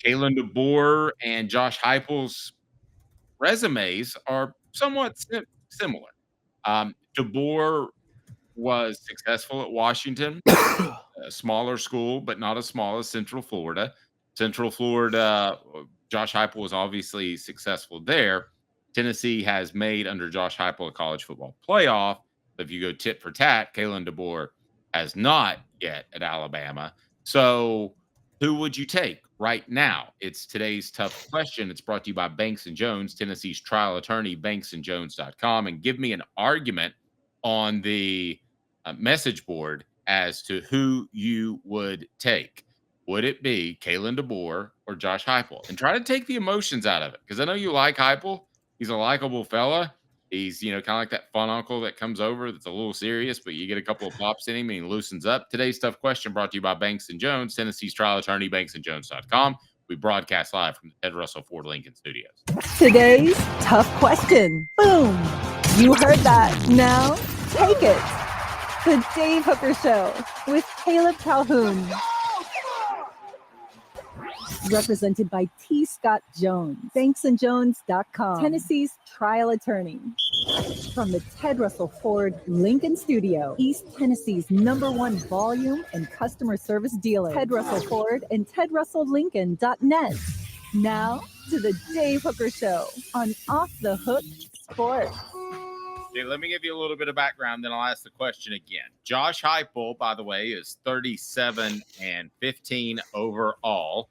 Kalen DeBoer and Josh Heupel's resumes are somewhat similar. DeBoer was successful at Washington, a smaller school, but not as small as Central Florida. Central Florida, Josh Heupel was obviously successful there. Tennessee has made under Josh Heupel a college football playoff. If you go tit for tat, Kalen DeBoer has not yet at Alabama. So who would you take right now? It's today's tough question. It's brought to you by Banks and Jones, Tennessee's trial attorney, banksandjones.com. And give me an argument on the message board as to who you would take. Would it be Kalen DeBoer or Josh Heupel? And try to take the emotions out of it, because I know you like Heupel. He's a likable fella. He's, kind of like that fun uncle that comes over that's a little serious, but you get a couple of pops in him and he loosens up. Today's tough question brought to you by Banks and Jones, Tennessee's trial attorney, banksandjones.com. We broadcast live from the Ted Russell Ford Lincoln Studios. Today's tough question. Boom. You heard that. Now take it. The Dave Hooker Show with Caleb Calhoun. Represented by T. Scott Jones, banksandjones.com, Tennessee's trial attorney. From the Ted Russell Ford Lincoln Studio, East Tennessee's #1 volume and customer service dealer, Ted Russell Ford and TedRussellLincoln.net. Now to the Dave Hooker Show on Off the Hook Sports. Okay, let me give you a little bit of background, then I'll ask the question again. Josh Heupel, by the way, is 37-15 overall,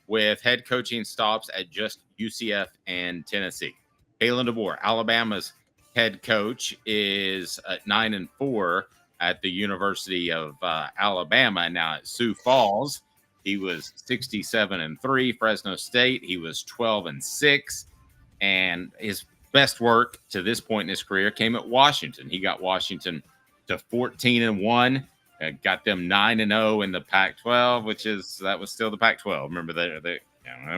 with head coaching stops at just UCF and Tennessee. Kalen DeBoer, Alabama's head coach, is at 9-4 at the University of Alabama. Now at Sioux Falls, he was 67-3. Fresno State, he was 12-6, and his best work to this point in his career came at Washington. He got Washington to 14-1. Got them 9-0 in the Pac-12, that was still the Pac-12. Remember, they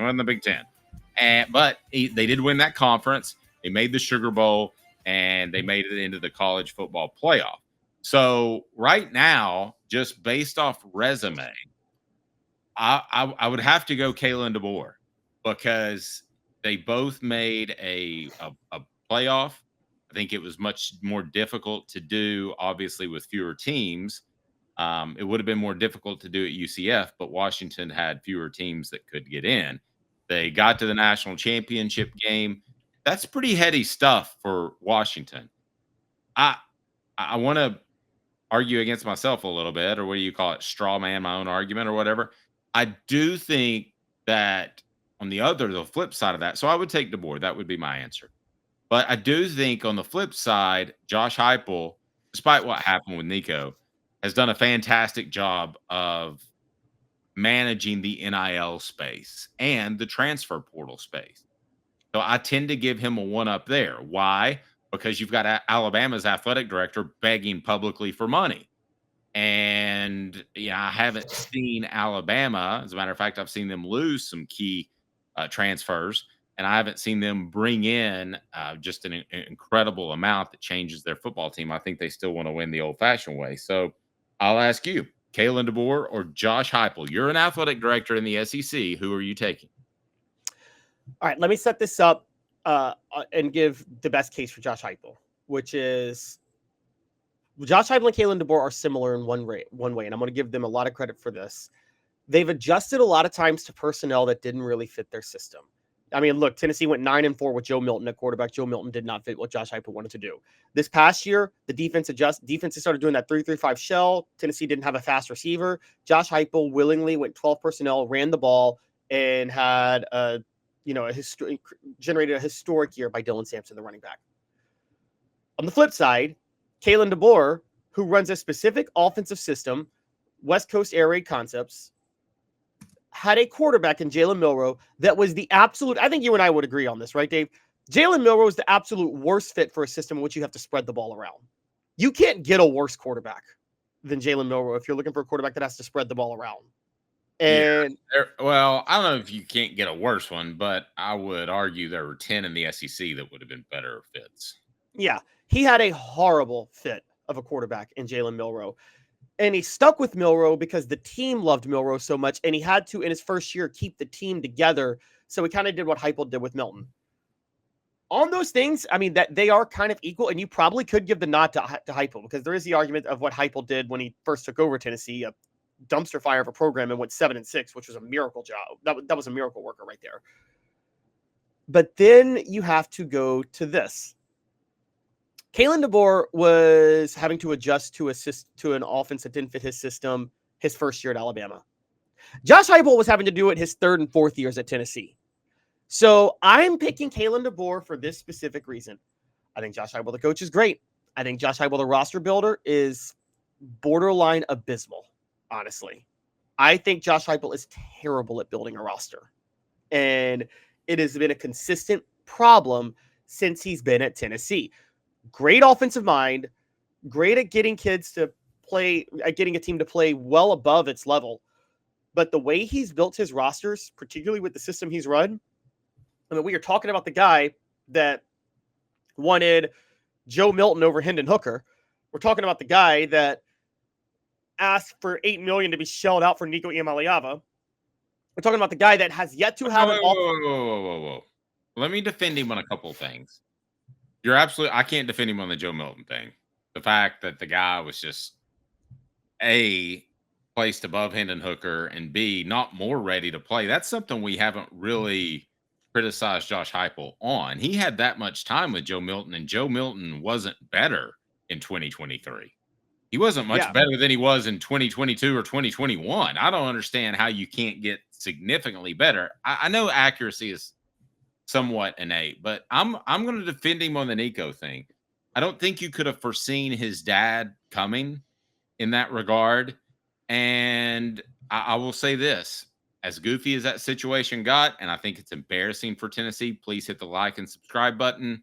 won the Big Ten, but they did win that conference. They made the Sugar Bowl, and they made it into the college football playoff. So right now, just based off resume, I would have to go Kalen DeBoer, because they both made a playoff. I think it was much more difficult to do, obviously, with fewer teams. It would have been more difficult to do at UCF, but Washington had fewer teams that could get in. They got to the national championship game. That's pretty heady stuff for Washington. I want to argue against myself a little bit, or what do you call it? Straw man my own argument or whatever. I do think that on the flip side of that, so I would take DeBoer. That would be my answer. But I do think on the flip side, Josh Heupel, despite what happened with Nico, has done a fantastic job of managing the NIL space and the transfer portal space. So I tend to give him a one up there. Why? Because you've got Alabama's athletic director begging publicly for money. And I haven't seen Alabama. As a matter of fact, I've seen them lose some key transfers, and I haven't seen them bring in just an incredible amount that changes their football team. I think they still want to win the old-fashioned way. So I'll ask you, Kalen DeBoer or Josh Heupel? You're an athletic director in the SEC. Who are you taking? All right, let me set this up and give the best case for Josh Heupel, which is Josh Heupel and Kalen DeBoer are similar in one way, and I'm going to give them a lot of credit for this. They've adjusted a lot of times to personnel that didn't really fit their system. I mean, look, Tennessee went 9-4 with Joe Milton at quarterback. Joe Milton did not fit what Josh Heupel wanted to do. This past year, the defense started doing that 3-3-5 shell. Tennessee didn't have a fast receiver. Josh Heupel willingly went 12 personnel, ran the ball, and had generated a historic year by Dylan Sampson, the running back. On the flip side, Kalen DeBoer, who runs a specific offensive system, West Coast air raid concepts, had a quarterback in Jalen Milroe that was the absolute, I think you and I would agree on this, right, Dave? Jalen Milroe is the absolute worst fit for a system in which you have to spread the ball around. You can't get a worse quarterback than Jalen Milroe if you're looking for a quarterback that has to spread the ball around. And well, I don't know if you can't get a worse one, but I would argue there were 10 in the SEC that would have been better fits. Yeah, he had a horrible fit of a quarterback in Jalen Milroe. And he stuck with Milroe because the team loved Milroe so much, and he had to, in his first year, keep the team together. So he kind of did what Heupel did with Milton. On those things, I mean, that they are kind of equal, and you probably could give the nod to Heupel, because there is the argument of what Heupel did when he first took over Tennessee, a dumpster fire of a program, and went 7-6, which was a miracle job. That was a miracle worker right there. But then you have to go to this. Kalen DeBoer was having to adjust to an offense that didn't fit his system his first year at Alabama. Josh Heupel was having to do it his third and fourth years at Tennessee. So I'm picking Kalen DeBoer for this specific reason. I think Josh Heupel, the coach, is great. I think Josh Heupel, the roster builder, is borderline abysmal, honestly. I think Josh Heupel is terrible at building a roster. And it has been a consistent problem since he's been at Tennessee. Great offensive mind, great at getting kids to play, at getting a team to play well above its level. But the way he's built his rosters, particularly with the system he's run, I mean, we are talking about the guy that wanted Joe Milton over Hendon Hooker. We're talking about the guy that asked for $8 million to be shelled out for Nico Iamaleava. We're talking about the guy that has yet to have Whoa. Let me defend him on a couple of things. You're absolutely. I can't defend him on the Joe Milton thing. The fact that the guy was just A, placed above Hendon Hooker, and B, not more ready to play. That's something we haven't really criticized Josh Heupel on. He had that much time with Joe Milton, and Joe Milton wasn't better in 2023. He wasn't much better than he was in 2022 or 2021. I don't understand how you can't get significantly better. I know accuracy is somewhat innate, but I'm going to defend him on the Nico thing. I don't think you could have foreseen his dad coming in that regard. And I will say this, as goofy as that situation got, and I think it's embarrassing for Tennessee, please hit the like and subscribe button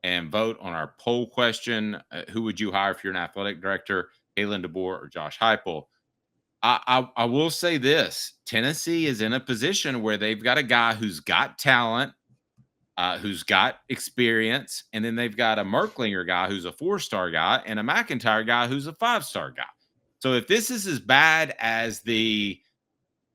and vote on our poll question. Who would you hire if you're an athletic director, Kalen DeBoer or Josh Heupel? I will say this, Tennessee is in a position where they've got a guy who's got talent, who's got experience, and then they've got a Merklinger guy who's a 4-star guy and a McIntyre guy who's a 5-star guy. So if this is as bad as the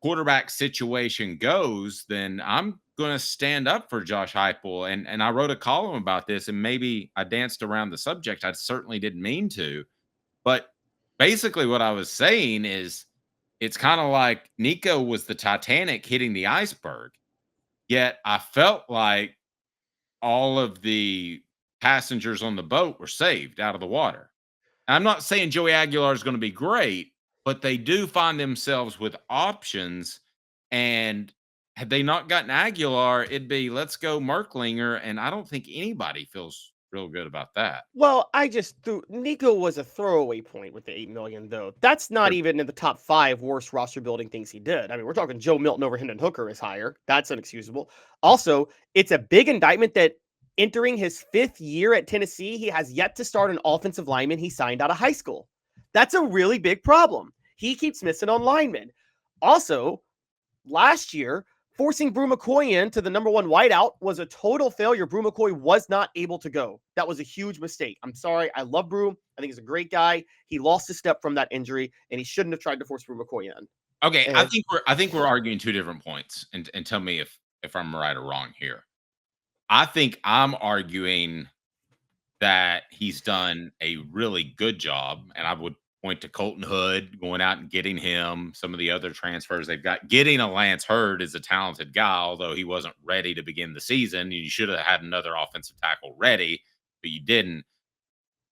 quarterback situation goes, then I'm going to stand up for Josh Heupel. And I wrote a column about this, and maybe I danced around the subject. I certainly didn't mean to. But basically what I was saying is it's kind of like Nico was the Titanic hitting the iceberg. Yet I felt like all of the passengers on the boat were saved out of the water. I'm not saying Joey Aguilar is going to be great, but they do find themselves with options. And had they not gotten Aguilar, it'd be let's go Merklinger. And I don't think anybody feels real good about that. Well, Nico was a throwaway point with the $8 million, though. That's not even in the top 5 worst roster building things he did. I mean, we're talking Joe Milton over Hendon Hooker is higher. That's inexcusable. Also, it's a big indictment that entering his 5th year at Tennessee, he has yet to start an offensive lineman he signed out of high school. That's a really big problem. He keeps missing on linemen. Also, last year, forcing Brew McCoy into the number 1 wideout was a total failure. Brew McCoy was not able to go. That was a huge mistake. I'm sorry. I love Brew. I think he's a great guy. He lost a step from that injury, and he shouldn't have tried to force Brew McCoy in. Okay, and I think we're arguing 2 different points, and tell me if I'm right or wrong here. I think I'm arguing that he's done a really good job, and I would point to Colton Hood going out and getting him, some of the other transfers they've got. Getting a Lance Hurd is a talented guy, although he wasn't ready to begin the season. You should have had another offensive tackle ready, but you didn't.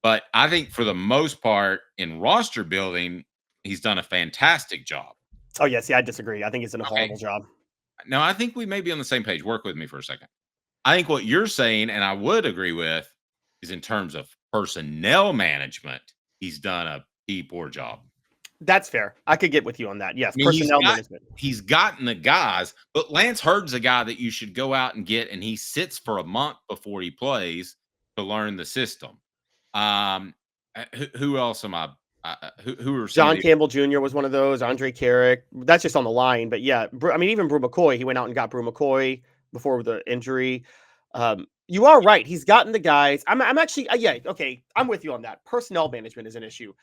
But I think for the most part in roster building, he's done a fantastic job. Oh, yeah. See, I disagree. I think he's done a horrible job. No, I think we may be on the same page. Work with me for a second. I think what you're saying, and I would agree with, is in terms of personnel management, he's done a poor job. That's fair. I could get with you on that. Yes, I mean, personnel management. He's gotten the guys, but Lance Hurd's a guy that you should go out and get, and he sits for a month before he plays to learn the system. Who else am I? Who are John Campbell Jr. was one of those. Andre Carrick. That's just on the line, but yeah, I mean, even Brew McCoy. He went out and got Brew McCoy before the injury. You are right. He's gotten the guys. I'm actually, yeah, okay. I'm with you on that. Personnel management is an issue.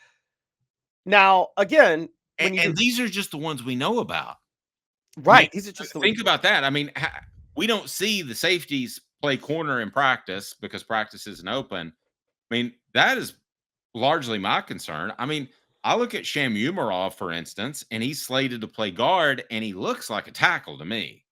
Now, again, when And these are just the ones we know about. right, these are just Think about that. I mean, we don't see the safeties play corner in practice because practice isn't open. I mean, that is largely my concern. I mean, I look at Sham Umarov, for instance, and he's slated to play guard, and he looks like a tackle to me.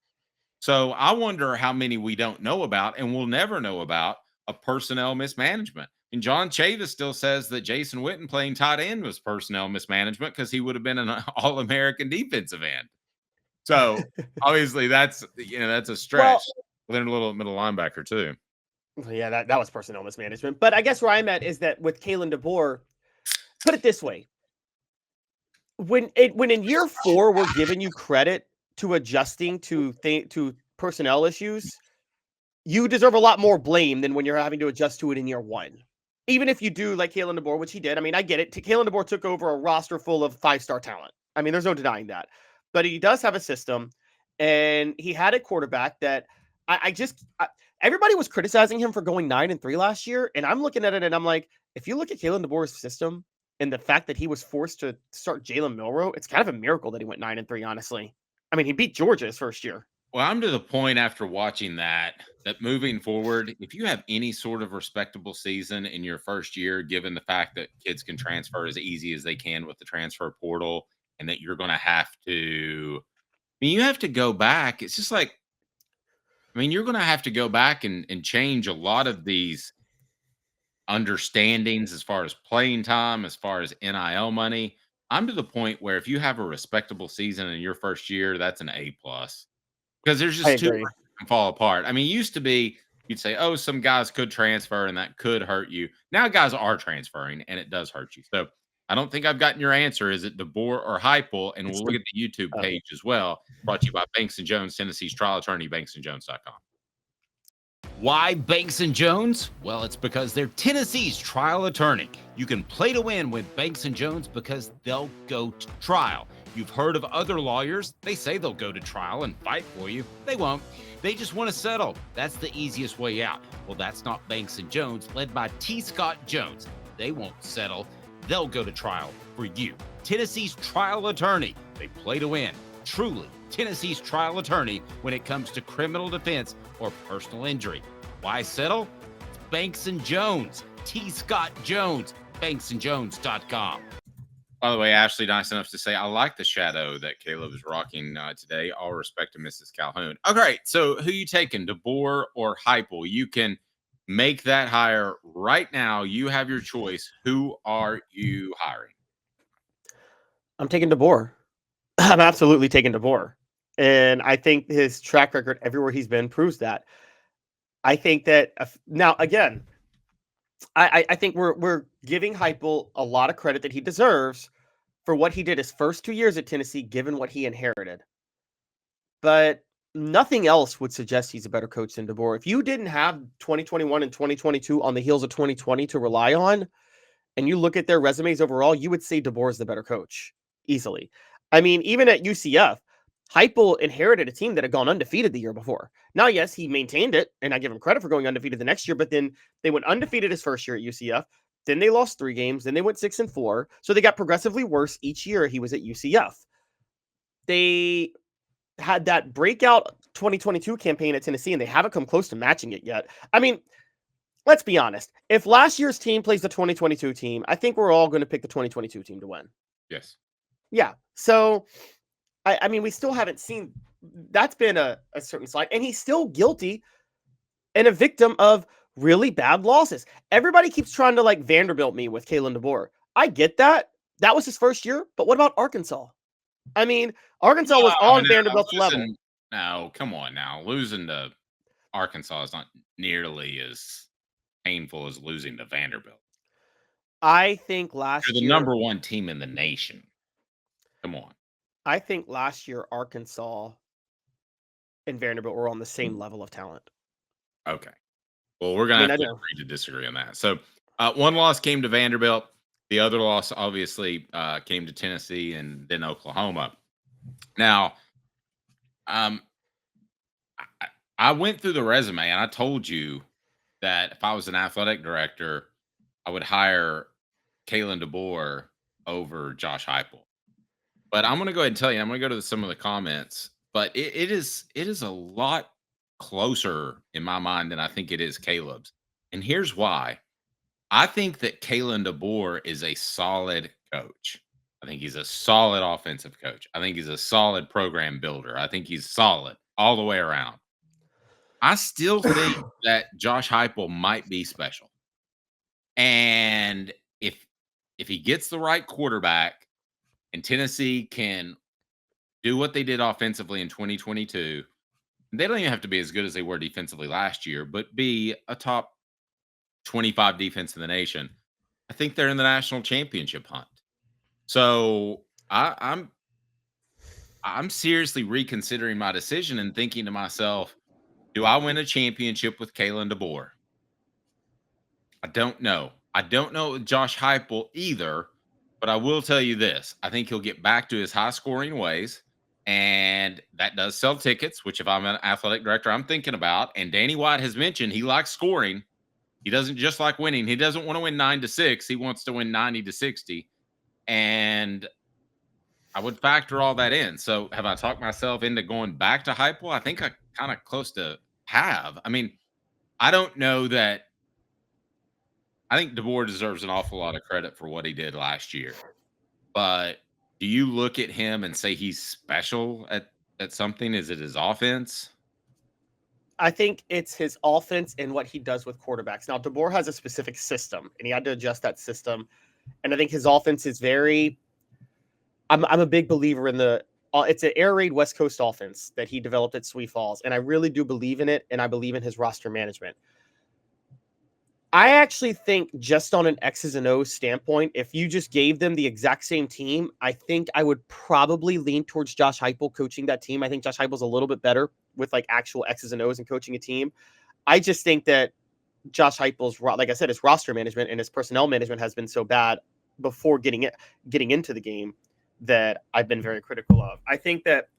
So I wonder how many we don't know about, and we'll never know about a personnel mismanagement. And John Chavis still says that Jason Witten playing tight end was personnel mismanagement because he would have been an All-American defensive end. So obviously that's a stretch. They're a little middle linebacker too. Yeah, that was personnel mismanagement. But I guess where I'm at is that with Kalen DeBoer, put it this way. When in year 4 we're giving you credit to adjusting to personnel issues, you deserve a lot more blame than when you're having to adjust to it in year 1. Even if you do like Kalen DeBoer, which he did. I mean, I get it. Kalen DeBoer took over a roster full of 5-star talent. I mean, there's no denying that. But he does have a system, and he had a quarterback that everybody was criticizing him for going 9-3 last year, and I'm looking at it and I'm like, if you look at Kalen DeBoer's system and the fact that he was forced to start Jalen Milroe, it's kind of a miracle that he went 9-3, honestly. I mean, he beat Georgia his first year. Well, I'm to the point after watching that moving forward, if you have any sort of respectable season in your first year, given the fact that kids can transfer as easy as they can with the transfer portal, and that you're going to have to, I mean, you have to go back. It's just like, I mean, you're going to have to go back and change a lot of these understandings as far as playing time, as far as NIL money. I'm to the point where if you have a respectable season in your first year, that's an A+. Because there's just too much that can fall apart. I mean, it used to be you'd say, oh, some guys could transfer and that could hurt you. Now guys are transferring and it does hurt you. So I don't think I've gotten your answer. Is it DeBoer or Heupel? And we'll look at the YouTube page as well. Brought to you by Banks & Jones, Tennessee's trial attorney, banksandjones.com. Why Banks & Jones? Well, it's because they're Tennessee's trial attorney. You can play to win with Banks & Jones because they'll go to trial. You've heard of other lawyers. They say they'll go to trial and fight for you. They won't. They just want to settle. That's the easiest way out. Well, that's not Banks & Jones, led by T. Scott Jones. They won't settle. They'll go to trial for you. Tennessee's trial attorney. They play to win. Truly, Tennessee's trial attorney when it comes to criminal defense or personal injury. Why settle? It's Banks & Jones. T. Scott Jones. banksandjones.com. By the way, Ashley, nice enough to say, I like the shadow that Caleb is rocking today. All respect to Mrs. Calhoun. Okay, so who you taking, DeBoer or Heupel? You can make that hire right now. You have your choice. Who are you hiring? I'm taking DeBoer. I'm absolutely taking DeBoer. And I think his track record everywhere he's been proves that. I think that now, again, I think we're giving Heupel a lot of credit that he deserves for what he did his first 2 years at Tennessee, given what he inherited. But nothing else would suggest he's a better coach than DeBoer. If you didn't have 2021 and 2022 on the heels of 2020 to rely on, and you look at their resumes overall, you would say DeBoer is the better coach easily. I mean, even at UCF, Heupel inherited a team that had gone undefeated the year before. Now, yes, he maintained it, and I give him credit for going undefeated the next year, but then they went undefeated his first year at UCF. Then they lost 3 games. Then they went 6-4. So they got progressively worse each year he was at UCF. They had that breakout 2022 campaign at Tennessee, and they haven't come close to matching it yet. I mean, let's be honest. If last year's team plays the 2022 team, I think we're all going to pick the 2022 team to win. Yes. Yeah. So, I mean, we still haven't seen that's been a certain slide, and he's still guilty and a victim of really bad losses. Everybody keeps trying to like Vanderbilt me with Kalen DeBoer. I get that. That was his first year, but what about Arkansas? I mean, Arkansas was on Vanderbilt's level. No, come on now. Losing to Arkansas is not nearly as painful as losing to Vanderbilt. I think last year, the number 1 team in the nation. Come on. I think last year Arkansas and Vanderbilt were on the same level of talent. Okay. Well, we're going to have to agree to disagree on that. So, one loss came to Vanderbilt. The other loss, obviously, came to Tennessee and then Oklahoma. Now, I went through the resume, and I told you that if I was an athletic director, I would hire Kalen DeBoer over Josh Heupel. But I'm going to go ahead and tell you, I'm going to go to some of the comments, but it is a lot closer in my mind than I think it is Caleb's. And here's why. I think that Kalen DeBoer is a solid coach. I think he's a solid offensive coach. I think he's a solid program builder. I think he's solid all the way around. I still think that Josh Heupel might be special. And if he gets the right quarterback and Tennessee can do what they did offensively in 2022, they don't even have to be as good as they were defensively last year, but be a top 25 defense in the nation. I think they're in the national championship hunt. So I'm seriously reconsidering my decision and thinking to myself, do I win a championship with Kalen DeBoer? I don't know. I don't know with Josh Heupel either, but I will tell you this. I think he'll get back to his high-scoring ways, and that does sell tickets, which if I'm an athletic director, I'm thinking about. And Danny White has mentioned he likes scoring. He doesn't just like winning. He doesn't want to win 9-6. He wants to win 90-60. And I would factor all that in. So have I talked myself into going back to Heupel? I think I kind of close to have. I mean, I don't know that. I think DeBoer deserves an awful lot of credit for what he did last year. But do you look at him and say he's special at something? Is it his offense? I think it's his offense and what he does with quarterbacks. Now, DeBoer has a specific system, and he had to adjust that system. And I think his offense is very I'm a big believer in it's an air raid West Coast offense that he developed at Sioux Falls, and I really do believe in it, and I believe in his roster management. I actually think just on an X's and O's standpoint, if you just gave them the exact same team, I think I would probably lean towards Josh Heupel coaching that team. I think Josh Heupel's a little bit better with like actual X's and O's and coaching a team. I just think that Josh Heupel's, like I said, his roster management and his personnel management has been so bad before getting into the game that I've been very critical of. I think that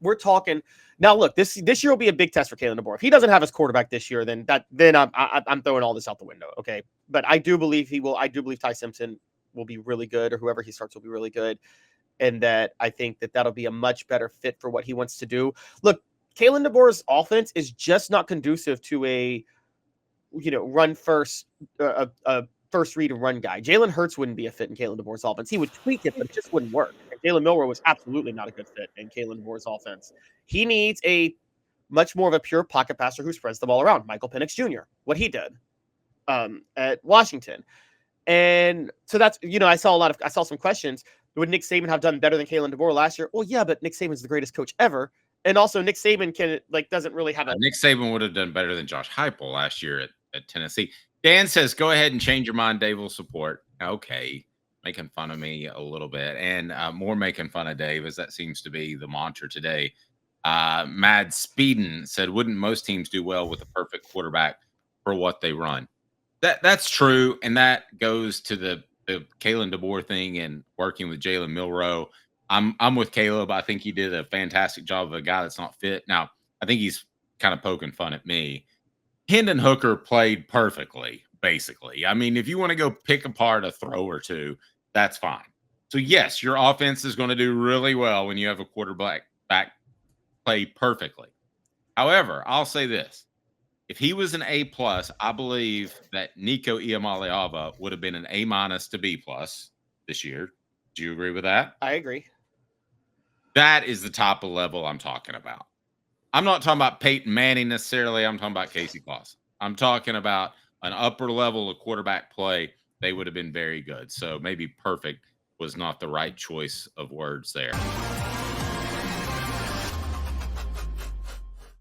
we're talking now. Look, this year will be a big test for Kalen DeBoer. If he doesn't have his quarterback this year, then I'm throwing all this out the window. Okay, but I do believe he will. I do believe Ty Simpson will be really good, or whoever he starts will be really good, and that I think that that'll be a much better fit for what he wants to do. Look, Kalen DeBoer's offense is just not conducive to a run first, a first read and run guy. Jalen Hurts wouldn't be a fit in Kalen DeBoer's offense. He would tweak it, but it just wouldn't work. And Jalen Milroe was absolutely not a good fit in Kalen DeBoer's offense. He needs a much more of a pure pocket passer who spreads the ball around. Michael Penix Jr., what he did at Washington. And so that's, I saw some questions. Would Nick Saban have done better than Kalen DeBoer last year? Well, yeah, but Nick Saban's the greatest coach ever. And also Nick Saban doesn't really have a... Nick Saban would have done better than Josh Heupel last year at Tennessee. Dan says, go ahead and change your mind. Dave will support. Okay. Making fun of me a little bit, and more making fun of Dave, as that seems to be the mantra today. Mad Speeden said, wouldn't most teams do well with a perfect quarterback for what they run? That's true, and that goes to the Kalen DeBoer thing and working with Jalen Milroe. I'm with Caleb. I think he did a fantastic job of a guy that's not fit. Now, I think he's kind of poking fun at me. Hendon Hooker played perfectly, basically. I mean, if you want to go pick apart a throw or two, that's fine. So, yes, your offense is going to do really well when you have a quarterback play perfectly. However, I'll say this. If he was an A+, I believe that Nico Iamaleava would have been an A- to B+ this year. Do you agree with that? I agree. That is the top of level I'm talking about. I'm not talking about Peyton Manning necessarily. I'm talking about Casey Claus. I'm talking about an upper level of quarterback play. They would have been very good. So maybe perfect was not the right choice of words there.